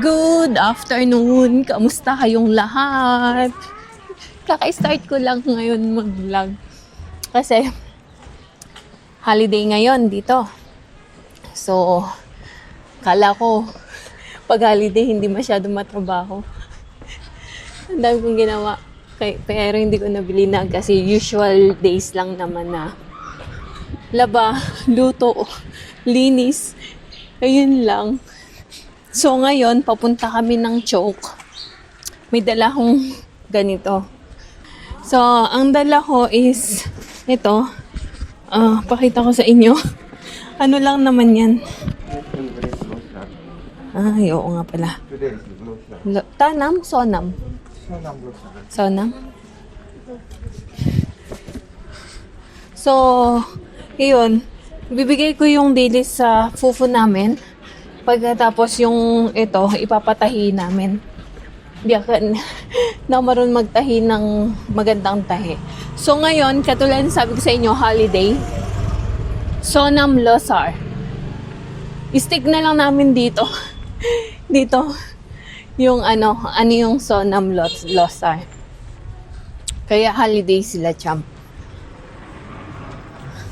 Good afternoon! Kamusta kayong lahat? Kaka-start ko lang ngayon mag-vlog. Kasi, holiday ngayon dito. So, kala ko, pag holiday, hindi masyadong matrabaho. Ang dami kong ginawa. Pero hindi ko nabili na kasi usual days lang naman na laba, luto, linis. Ayun lang. So ngayon, papunta kami ng Choke. May dala akong ganito. So, ang dala ko is ito. Pakita ko sa inyo. Ano lang naman yan. Oo nga pala. Tanam? Sonam? Sonam? So, yun. Bibigay ko yung dilis sa fufu namin. Pagkatapos yung ito, ipapatahi namin. Hindi ako na marunong magtahi ng magandang tahi. So ngayon, katulad sabi ko sa inyo, holiday. Sonam Losar. Stick na lang namin dito. Dito. Yung ano yung Sonam Losar. Kaya holiday sila, champ.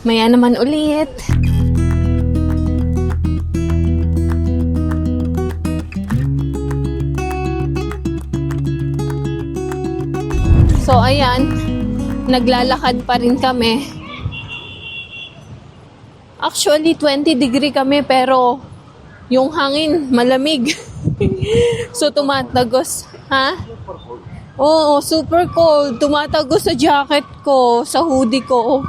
Maya naman ulit. So, ayan. Naglalakad pa rin kami. Actually, 20 degree kami pero yung hangin malamig. So, tumatagos. Ha? Oo, super cold. Tumatagos sa jacket ko, sa hoodie ko.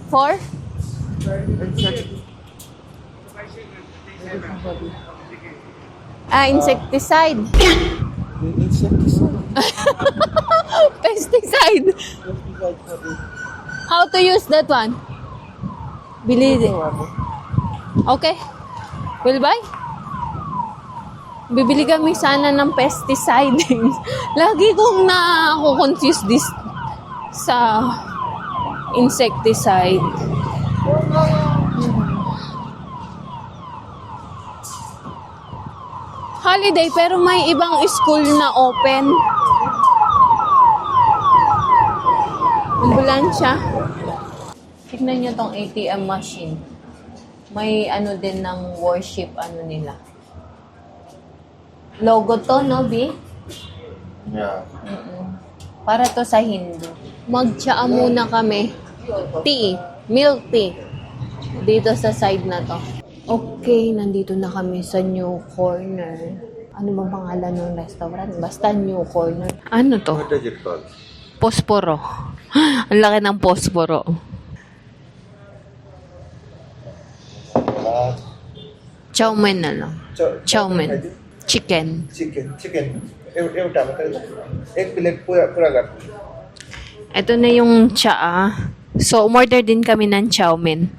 For? Insecticide. Pesticide. How to use that one? Bili. Okay. Will buy? Bibili kami sana ng pesticide. Lagi kong na-confuse this sa insecticide. Holiday pero may ibang school na open. Ambulansya. Tignan nyo tong ATM machine. May ano din ng worship nila. Logo to, no, B? Yeah. Para to sa Hindu. Mag-tsaa muna kami. Tea. Milk tea. Dito sa side na to. Okay, nandito na kami sa New Corner. Ano bang pangalan ng restaurant? Basta New Corner. Ano to? What does it called? Posporo. Ang laki ng posporo. Chow mein na lang. Chow mein. Chicken. Chicken. एक टमाटर एक प्लेट पूरा कर. Ito na yung tsaa. So, umorder din kami ng chow mein.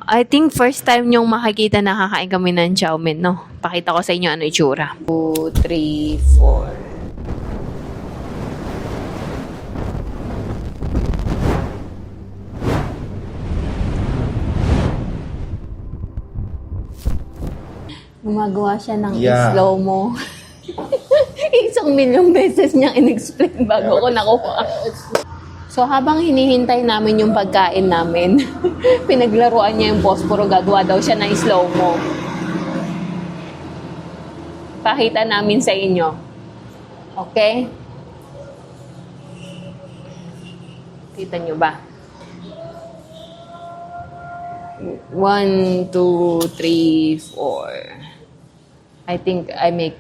I think first time nyong makikita na kakain kami ng chow mein, no? Pakita ko sa inyo ano itsura. 2, 3, 4. Gumagawa siya ng slow-mo. 1,000,000 beses niyang in-explain bago ko nakuha. So, habang hinihintay namin yung pagkain namin, pinaglaruan niya yung posporo, gagawa daw siya ng slow-mo. Pakita namin sa inyo. Okay? Kita nyo ba? 1, 2, 3, 4. I think I make,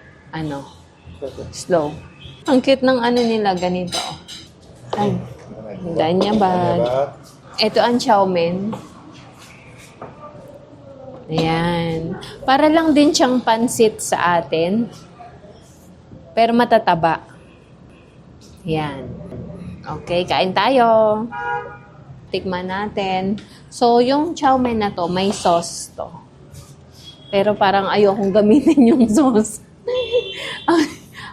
slow. Ang cute ng nila, ganito. Ay. Danya bag. Ito ang chow mein. Ayan. Para lang din siyang pansit sa atin. Pero matataba. Ayan. Okay, kain tayo. Tikman natin. So, yung chow mein na to, may sauce to. Pero parang ayokong gamitin yung sauce.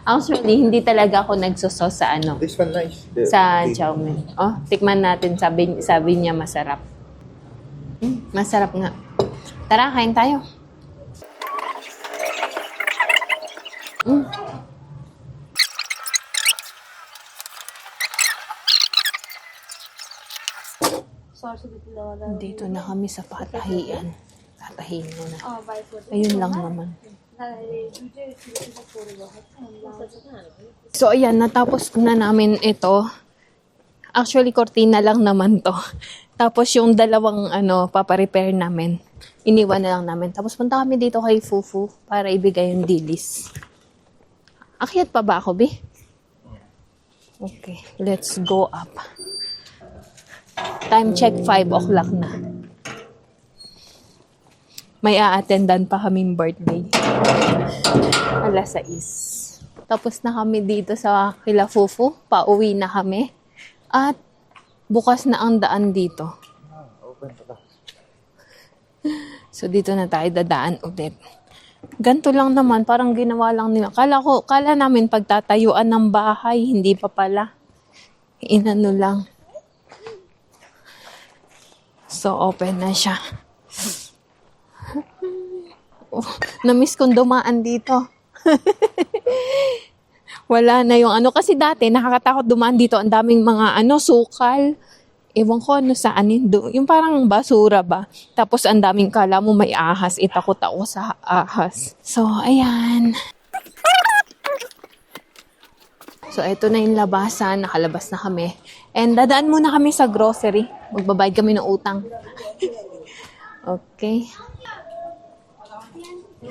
Actually, hindi talaga ako nagsosos sa This one nice. sa chow mein. Oh, tikman natin. Sabi niya masarap. Masarap nga. Tara, kain tayo. Dito na kami sa patahian. Tatahiin muna. Ayun lang naman. So, ayan, natapos na namin ito. Actually, kortina lang naman to. Tapos, yung dalawang, paparepair namin, iniwan na lang namin. Tapos, punta kami dito kay Fufu para ibigay yung dilis. Akyat pa ba ako, Bi? Okay, let's go up. Time check, 5 o'clock na. May a-attendan pa kaming birthday. Alas 6. Tapos na kami dito sa kila Fufu. Pauwi na kami. At bukas na ang daan dito. So dito na tayo dadaan ulit. Ganto lang naman, parang ginawa lang nila. Kala namin pagtatayuan ng bahay, hindi pa pala. Inano lang. So open na siya. Oh, na-miss kong dumaan dito. Wala na yung kasi dati nakakatakot dumaan dito. Ang daming mga sukal. Ewan ko saan yung parang basura ba. Tapos ang daming kala mo may ahas. Itakot ako sa ahas. So, ayan. So, ito na yung labasan. Nakalabas na kami. And dadaan muna kami sa grocery. Magbabayad kami ng utang. Okay.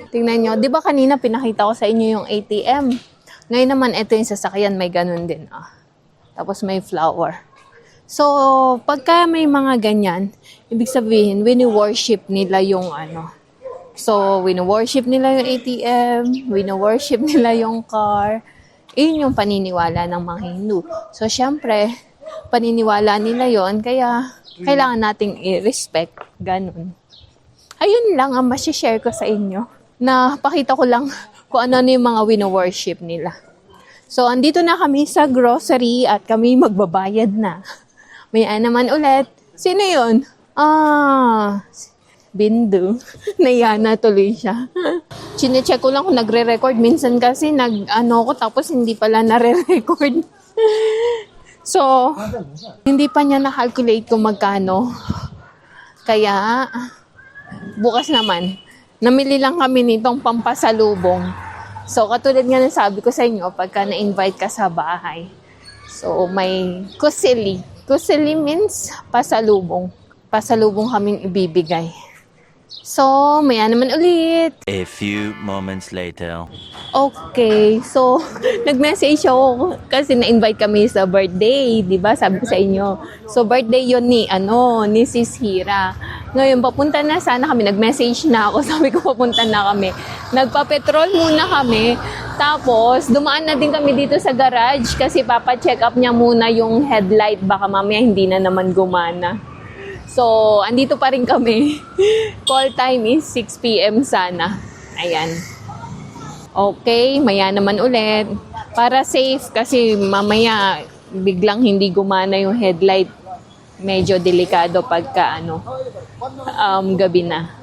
Tingnan nyo. Di ba kanina pinakita ko sa inyo yung ATM? Ngayon naman, ito yung sasakyan. May ganun din. Tapos may flower. So, pagka may mga ganyan, ibig sabihin, wini-worship nila yung So, wini-worship nila yung ATM. Wini-worship nila yung car. Yun yung paniniwala ng mga Hindu. So, syempre, paniniwala nila yon, kaya kailangan nating i-respect. Ganun. Ayun lang ang masishare ko sa inyo. Na pakita ko lang kung ano yung mga wino-worship nila. So, andito na kami sa grocery at kami magbabayad na. May naman ulit. Sino yun? Bindu. Nayana tuloy siya. Chine-check ko lang kung nagre-record. Minsan kasi ko tapos hindi pala nare-record. So, hindi pa niya na-calculate kung magkano. Kaya, bukas naman, namili lang kami nitong pampasalubong. So, katulad nga ng sabi ko sa inyo, pagka na-invite ka sa bahay. So, may kusili. Kusili means pasalubong. Pasalubong kaming ibibigay. So, maya naman ulit. A few moments later. Okay, so nag-message ako kasi na-invite kami sa birthday, 'di ba? Sabi ko sa inyo. So birthday 'yon ni Sis Hira. Ngayon papunta na sana kami, nag-message na ako. Sabi ko papunta na kami. Nagpa-petrol muna kami. Tapos dumaan na din kami dito sa garage kasi papa-check up niya muna yung headlight, baka mamaya hindi na naman gumana. So, andito pa rin kami. Call time is 6 p.m. sana. Ayan. Okay, maya naman ulit. Para safe kasi mamaya biglang hindi gumana yung headlight. Medyo delikado pagka gabi na.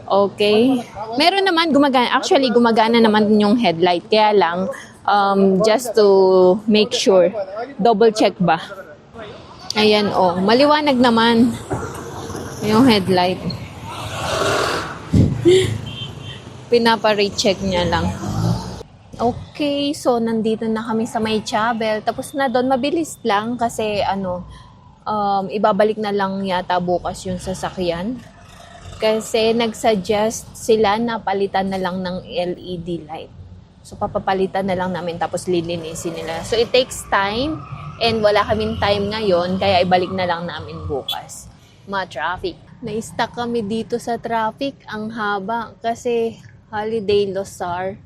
Okay. Meron naman gumagana. Actually, gumagana naman yung headlight. Kaya lang, just to make sure. Double check ba? Ayan, maliwanag naman yung headlight. Pinapa-recheck niya lang. Okay, so nandito na kami sa may Chabel. Tapos na doon, mabilis lang kasi ibabalik na lang yata bukas yung sasakyan. Kasi nag-suggest sila na palitan na lang ng LED light. So papapalitan na lang namin tapos lilinisin nila. So it takes time. And wala kaming time ngayon, kaya ibalik na lang namin bukas. Ma-traffic. Na-stuck kami dito sa traffic. Ang haba kasi holiday Losar.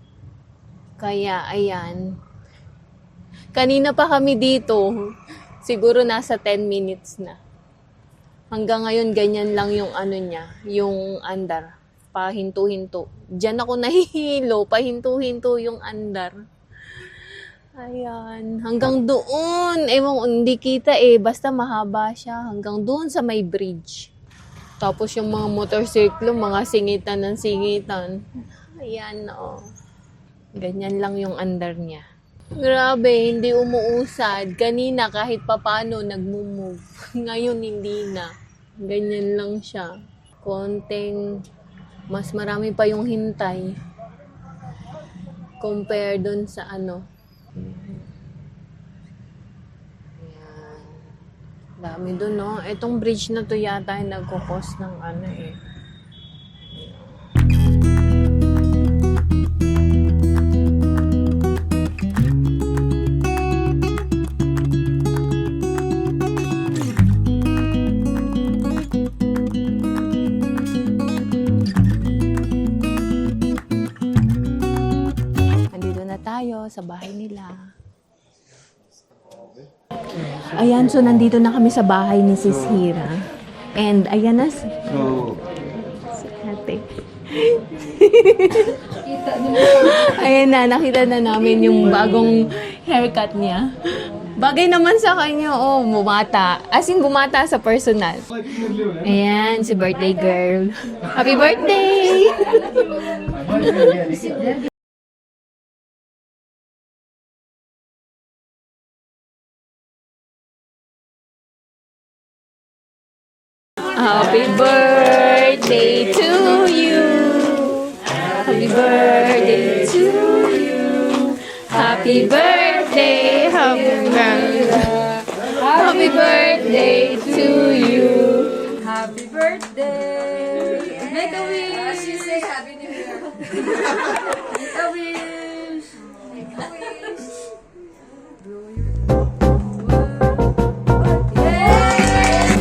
Kaya ayan. Kanina pa kami dito. Siguro nasa 10 minutes na. Hanggang ngayon ganyan lang yung yung andar. Pahinto-hinto. Diyan ako nahihilo. Pahinto-hinto yung andar. Ayan, hanggang doon. Ewan, hindi kita basta mahaba siya. Hanggang doon sa may bridge. Tapos yung mga motorsiklo, mga singitan ng singitan. Ayan, oh. Ganyan lang yung under niya. Grabe, hindi umuusad. Kanina kahit papano nagmumove. Ngayon hindi na. Ganyan lang siya. Konting, mas marami pa yung hintay. Compare dun sa ano. Ayan. Dami dun, no? Itong bridge na to yata ay nagkukos ng ano eh. Nandito na tayo sa bahay nila. Ayan, so nandito na kami sa bahay ni Sis Hira. And ayan na si ate. Ayan na, nakita na namin yung bagong haircut niya. Bagay naman sa kanya, oh, bumata. As in, bumata sa personal. Ayan, si birthday girl. Happy birthday! Happy birthday to you. Happy birthday to you. Happy birthday, happy birthday. Happy birthday to you. Happy birthday! Make a wish! She say Happy New Year. Make a wish! Make a wish! Yay!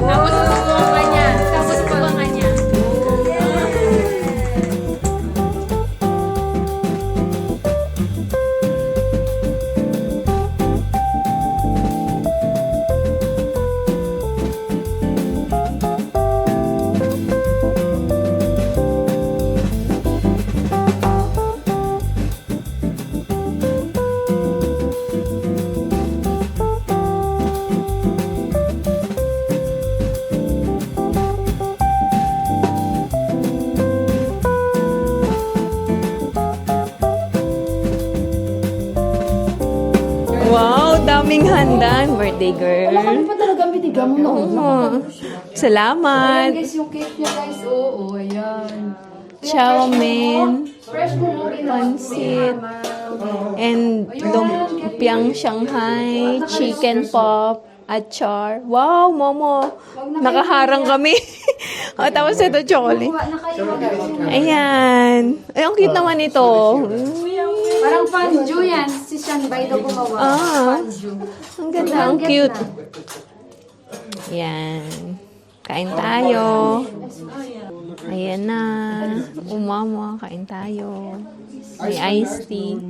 Tapos buka niya. Tapos buka niya. Wow, daming handa. Birthday girl. Kami pa talaga binigyan mo noon. Oo. Salamat. Ayan guys, yung cake niya guys. Oo, ayan. Chow mein, Fresh mo mo pansit, and lumpiang Shanghai, chicken pop, achar. Wow, Momo. Nakaharang kami. O, tapos ito, chocolate. Kuha na kayo guys. Ayan. Ay, ang cute naman ito. Parang panju yan. Si Sean Bai daw gumawa. Ah. Panju. Ang ganda, ang cute. Yan. Kain tayo. Ayan na. Umama, kain tayo. May iced tea.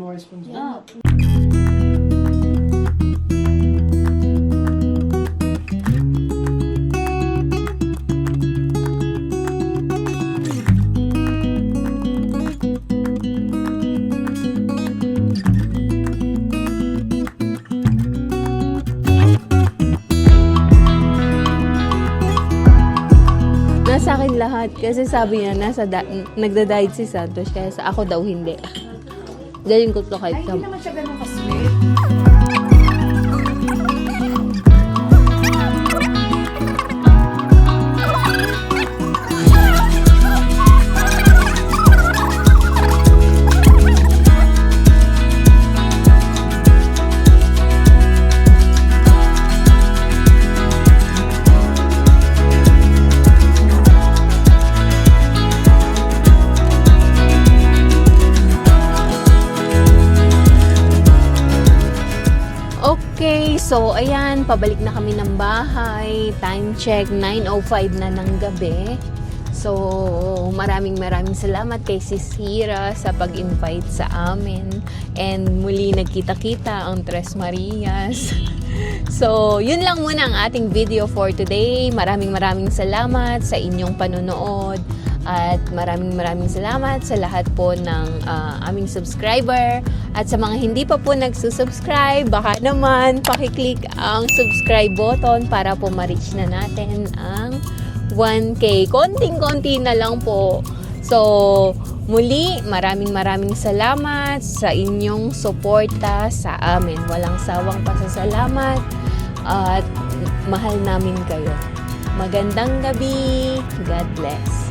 Nasa akin lahat kasi sabi niya nagda-diet si Santos kaya sa ako daw hindi. Galing ko to kahit Ay, sa... hindi naman siya ganun kasweet. Okay, so ayan, pabalik na kami ng bahay. Time check, 9:05 na ng gabi. So, maraming salamat kay Sis Hira sa pag-invite sa amin. And muli nagkita-kita ang Tres Marias. So, yun lang muna ang ating video for today. Maraming salamat sa inyong panonood. At maraming salamat sa lahat po ng aming subscriber. At sa mga hindi pa po nagsusubscribe, baka naman pakiclick ang subscribe button para po ma-reach na natin ang 1K. Konting-konti na lang po. So, muli, maraming salamat sa inyong suporta sa amin. Walang sawang pasasalamat at mahal namin kayo. Magandang gabi. God bless.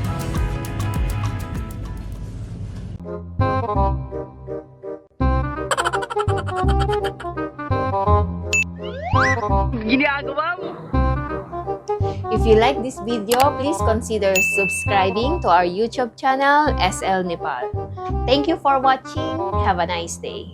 If you like this video, please consider subscribing to our YouTube channel, SL Nepal. Thank you for watching. Have a nice day.